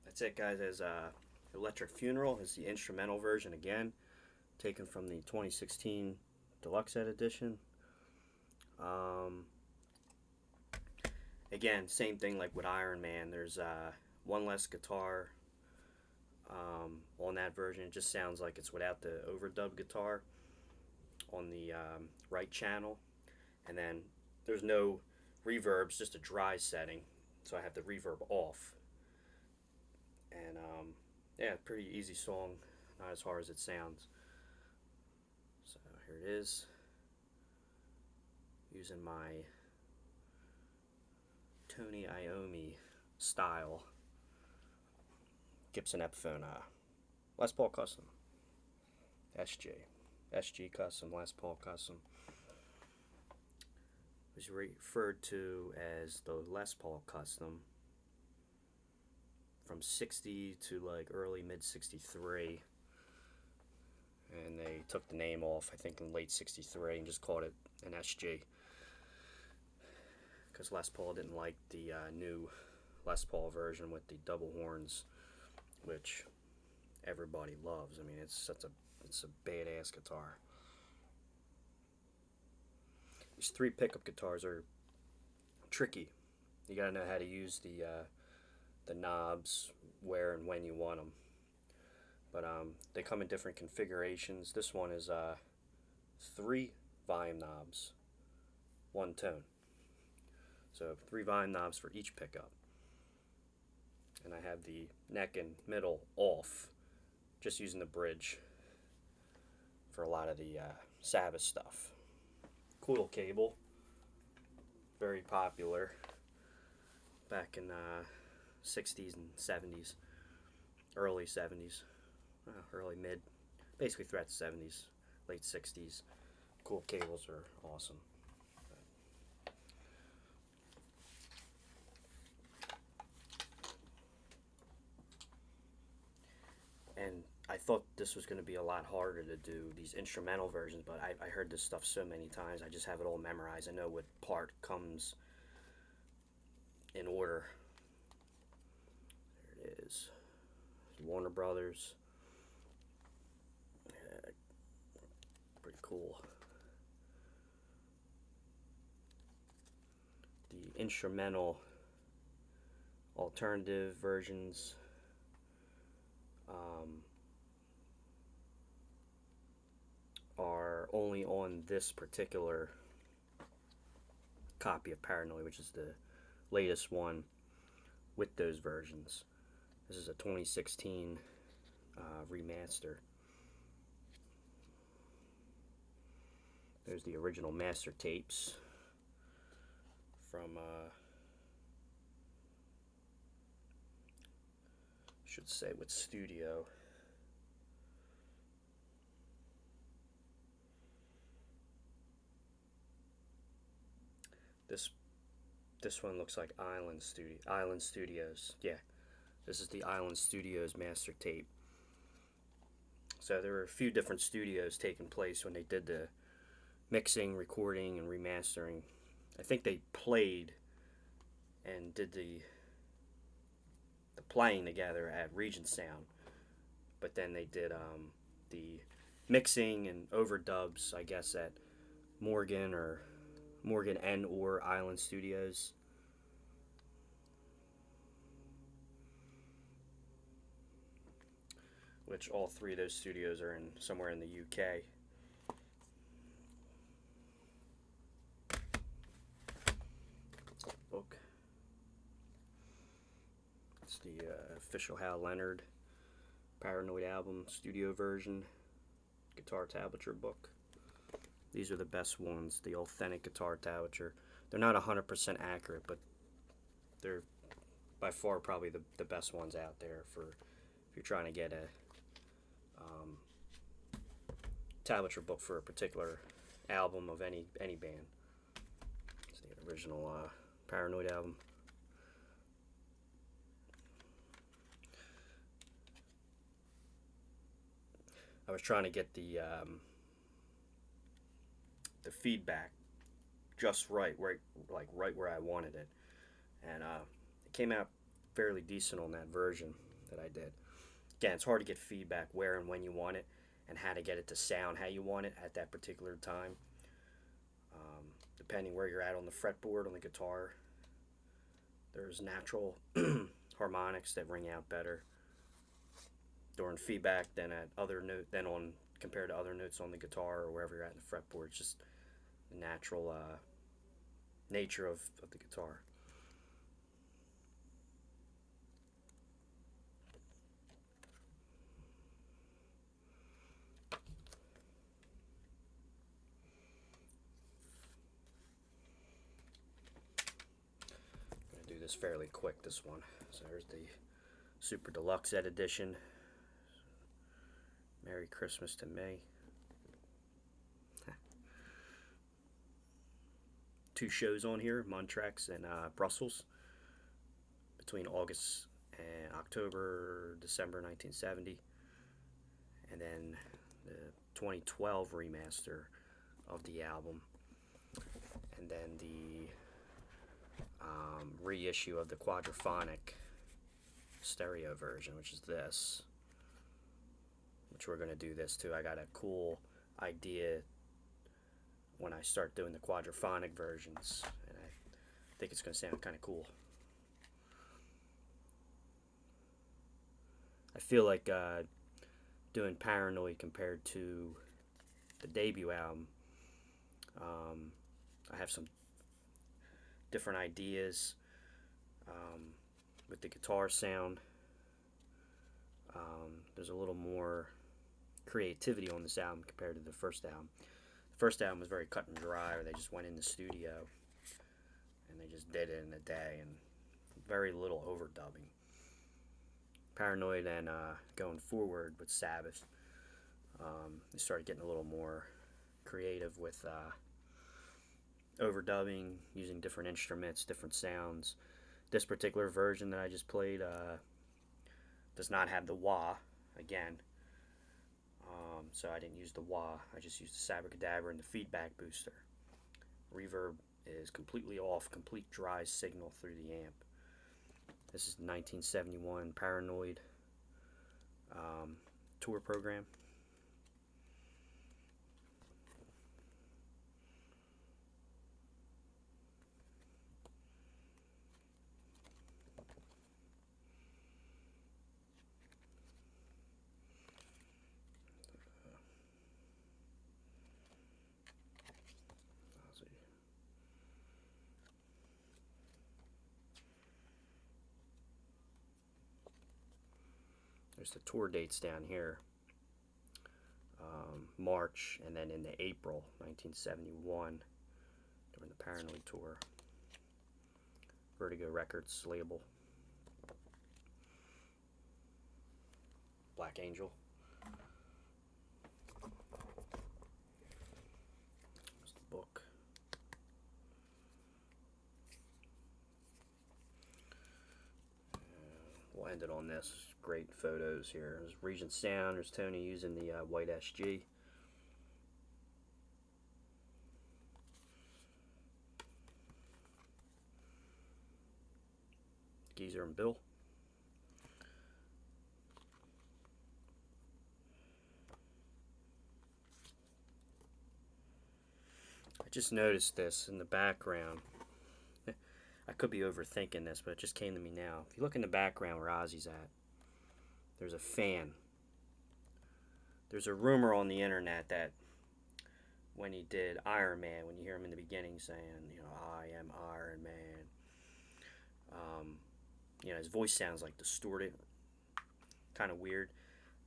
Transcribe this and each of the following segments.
That's it, guys. As Electric Funeral is the instrumental version again, taken from the 2016 Deluxe Set Edition. Again, same thing like with Iron Man. There's one less guitar on that version. It just sounds like it's without the overdub guitar on the right channel, and then there's no reverbs, just a dry setting, so I have the reverb off. And yeah, pretty easy song, not as hard as it sounds. So here it is, using my Tony Iommi style Gibson Epiphone Les Paul Custom SG Custom Les Paul Custom. It was referred to as the Les Paul Custom from 60 to like early mid 63, and they took the name off I think in late 63 and just called it an SG because Les Paul didn't like the new Les Paul version with the double horns, which everybody loves. I mean, it's a badass guitar. These three pickup guitars are tricky. You gotta know how to use the knobs where and when you want them. But they come in different configurations. This one is 3 volume knobs, 1 tone. So 3 volume knobs for each pickup. And I have the neck and middle off, just using the bridge for a lot of the Sabbath stuff. Cool cable, very popular back in 60s and 70s, early 70s, early mid, basically throughout the 70s, late 60s. Cool cables are awesome. And I thought this was going to be a lot harder to do, these instrumental versions, but I heard this stuff so many times, I just have it all memorized. I know what part comes in order. There it is. Warner Brothers. Yeah, pretty cool. The instrumental alternative versions are only on this particular copy of Paranoid, which is the latest one with those versions. This is a 2016 remaster. There's the original master tapes from should say what studio. This one looks like Island Studios. Yeah, this is the Island Studios master tape. So there were a few different studios taking place when they did the mixing, recording, and remastering. I think they played and did the playing together at RegentSound, but then they did the mixing and overdubs, I guess, at Morgan and/or Island Studios. Which all three of those studios are in somewhere in the UK. Book. It's the official Hal Leonard Paranoid album studio version guitar tablature book. These are the best ones, the authentic guitar tablature. They're not 100% accurate, but they're by far probably the best ones out there for if you're trying to get a tablature book for a particular album of any band. It's the original Paranoid album. I was trying to get the feedback just right, right where I wanted it, and it came out fairly decent on that version that I did. Again, it's hard to get feedback where and when you want it, and how to get it to sound how you want it at that particular time. Depending where you're at on the fretboard on the guitar, there's natural harmonics that ring out better during feedback than at other note compared to other notes on the guitar or wherever you're at in the fretboard. It's just the natural nature of the guitar. I'm going to do this fairly quick, this one. So there's the Super Deluxe Ed Edition. Merry Christmas to me. 2 shows on here, Montrex and Brussels, between August and October, December 1970, and then the 2012 remaster of the album, and then the reissue of the quadraphonic stereo version, which is this, which we're going to do this too. I got a cool idea when I start doing the quadraphonic versions, and I think it's going to sound kind of cool. I feel like doing Paranoid compared to the debut album, I have some different ideas with the guitar sound. There's a little more creativity on this album compared to the first album. The first album was very cut and dry, where they just went in the studio and they just did it in a day, and very little overdubbing. Paranoid and going forward with Sabbath, they started getting a little more creative with overdubbing, using different instruments, different sounds. This particular version that I just played does not have the wah, again. So I didn't use the wah, I just used the Sabbath and the feedback booster. Reverb is completely off, complete dry signal through the amp. This is 1971 Paranoid tour program. There's the tour dates down here. March, and then in the April 1971 during the Paranoid tour. Vertigo Records label. Black Angel. There's the book. We'll end it on this. Great photos here. There's Regent Sound. There's Tony using the white SG. Geezer and Bill. I just noticed this in the background. I could be overthinking this, but it just came to me now. If you look in the background where Ozzy's at, there's a fan. There's a rumor on the internet that when he did Iron Man, when you hear him in the beginning saying, you know, I am Iron Man, you know, his voice sounds like distorted, kind of weird.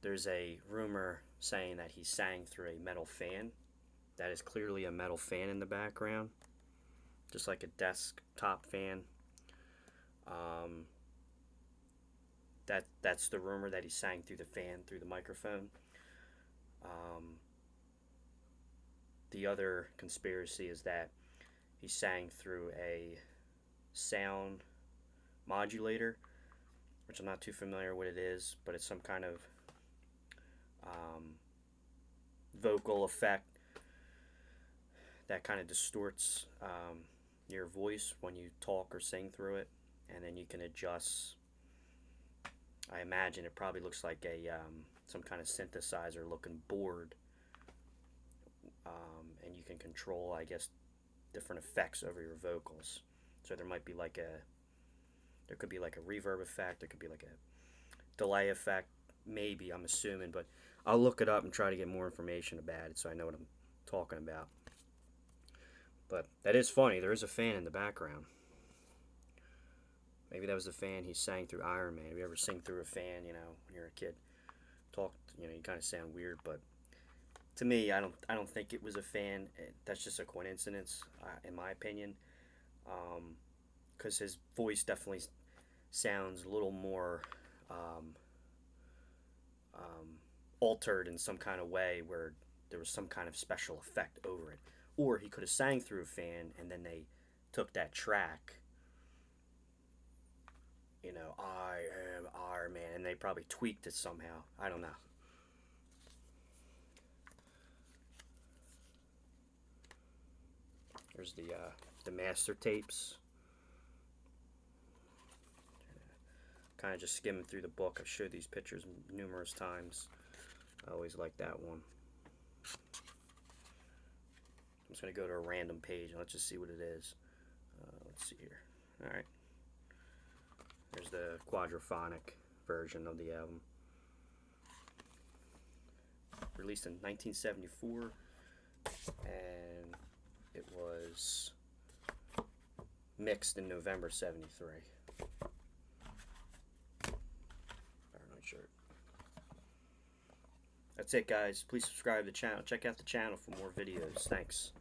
There's a rumor saying that he sang through a metal fan. That is clearly a metal fan in the background, just like a desktop fan. That's the rumor, that he sang through the fan, through the microphone. The other conspiracy is that he sang through a sound modulator, which I'm not too familiar what it is, but it's some kind of vocal effect that kind of distorts your voice when you talk or sing through it, and then you can adjust. I imagine it probably looks like a some kind of synthesizer looking board, and you can control, I guess, different effects over your vocals. So there might be like there could be like a reverb effect, there could be like a delay effect, maybe, I'm assuming, but I'll look it up and try to get more information about it so I know what I'm talking about. But that is funny, there is a fan in the background. Maybe that was the fan he sang through Iron Man. Have you ever sing through a fan, you know, when you're a kid? You kind of sound weird, but to me, I don't think it was a fan. That's just a coincidence, in my opinion, because his voice definitely sounds a little more altered in some kind of way, where there was some kind of special effect over it. Or he could have sang through a fan, and then they took that track, you know, I am Iron Man, and they probably tweaked it somehow. I don't know. Here's the master tapes. Kind of just skimming through the book. I've showed these pictures numerous times. I always like that one. I'm just going to go to a random page and let's just see what it is. Let's see here. Alright. There's the quadraphonic version of the album. Released in 1974, and it was mixed in November '73. Paranoid shirt. That's it, guys. Please subscribe to the channel. Check out the channel for more videos. Thanks.